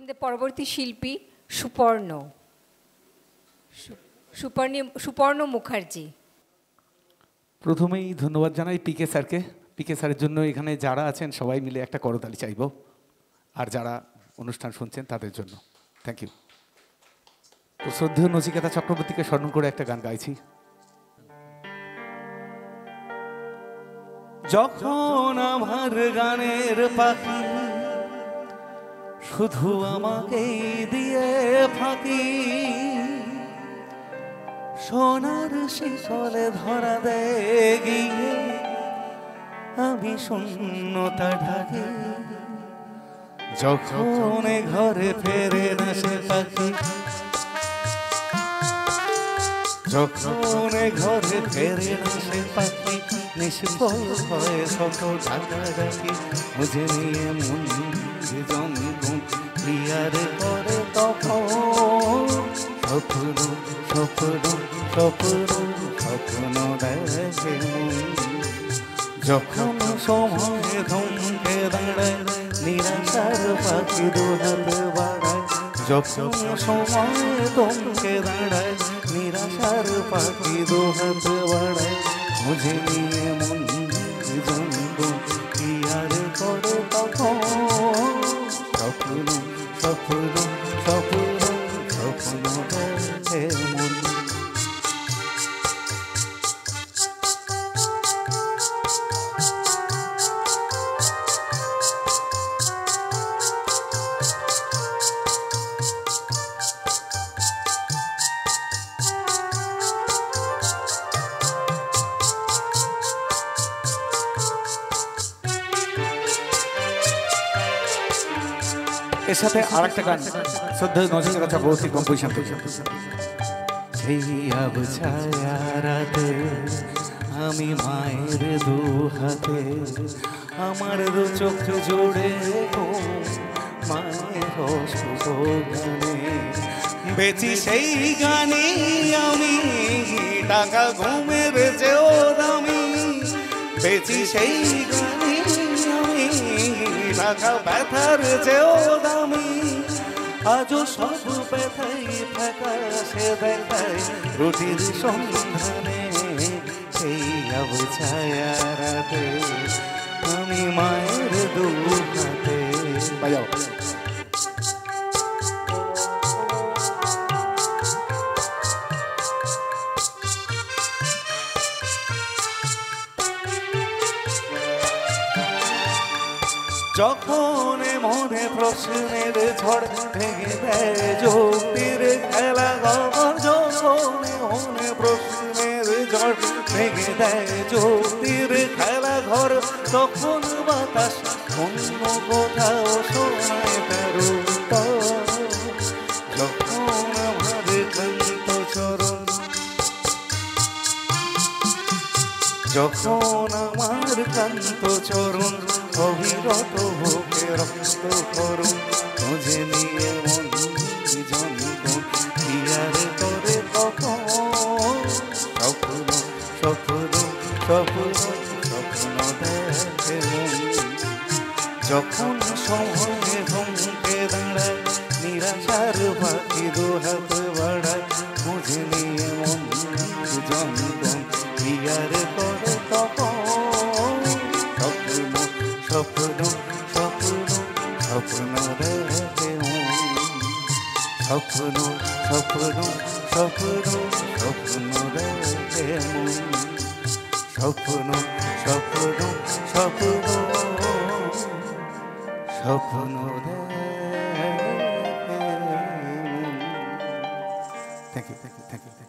আমাদের পরবর্তী শিল্পী সুপর্ণ সুপর্ণ মুখার্জি। প্রথমেই ধন্যবাদ জানাই পিকে স্যারকে। পিকে স্যারের জন্য এখানে যারা আছেন সবাই মিলে একটা করতালি চাইব, আর যারা অনুষ্ঠান শুনছেন তাদের জন্য থ্যাংক ইউ। তো শ্রদ্ধেয় নচিকেতা চক্রবর্তীকে স্মরণ করে একটা গান গাইছি। যখন আমার গানের পাখি শুধু আমাকেই দিয়ে ফাঁকি, সোনার শিকলে ধরা দেয় গিয়ে আমি শূন্যতা ঢাকি। যখন ঘরে ফেরে না সে পাখি, যখন ঘরে ফেরে না সে পাখি, নিষ্ফল হয় সকল ঢাকা ডাকি। বুঝে নিয়ে মন জঙ্গম ক্রিয়ার করে তখন স্বপ্ন স্বপ্ন স্বপ্ন স্বপ্ন দেখে মন। যখন সময় থমকে দাঁড়ায় নিরাশার পাখি দুহাত বাড়ায়, যখন সময় থমকে দাঁড়ায় নিরাশার পাখি দুহাত বাড়ায়। বুঝে নিয়ে মন জঙ্গম কি আর করে তখন স্বপ্ন স্বপ্ন স্বপ্ন স্বপ্ন দেখে মন। এর সাথে আর একটা গান শ্রদ্ধেয় নচিকেতা চক্রবর্তীর কম্পোজিশন থেকে। সেই আবছায়াতে আমি মায়ের দু হাতে, আমার দু চোখ জুড়ে মায়ের গানে বেচি সেই গানে আমি টাকা ঘুমের চেয়েও দামি। বেচি সেই গানে আমি টাকা ব্যথার চেয়েও দামি। আজও সব ব্যথাই ফাঁকা সে দেখায় রুটির সন্ধানে। সেই আবছায়াতে আমি মায়ের দু হাতে। বাজাও যখন মনে প্রশ্নের ঝড় ভেঙে দেয় যুক্তির খেলা ঘর। যখন মনে প্রশ্নের ঝড় ভেঙে দেয় যুক্তির খেলা ঘর, তখন বাতাস অন্য কোথাও শোনায় তার উত্তর। যখন আমার ক্লান্ত চরণ, যখন আমার ক্লান্ত চরণ অবিরত বুকে রক্ত করুন। খুঁজে নিয়ে মন জঙ্গম কি আর করে তখন স্বপ্ন স্বপ্ন স্বপ্ন স্বপ্ন দেখে মন। যখন সময় থমকে দাঁড়ায় নিরাশার পাখি দুহাত বাড়ায়। খুঁজে নিয়ে মন জঙ্গম কি আর করে তখন স্বপ্ন স্বপ্ন স্বপ্ন দেখে মন। স্বপ্ন স্বপ্ন স্বপ্ন স্বপ্ন দেখে মন। স্বপ্ন স্বপ্ন স্বপ্ন স্বপ্ন দেখে মন। Thank you thank you thank you.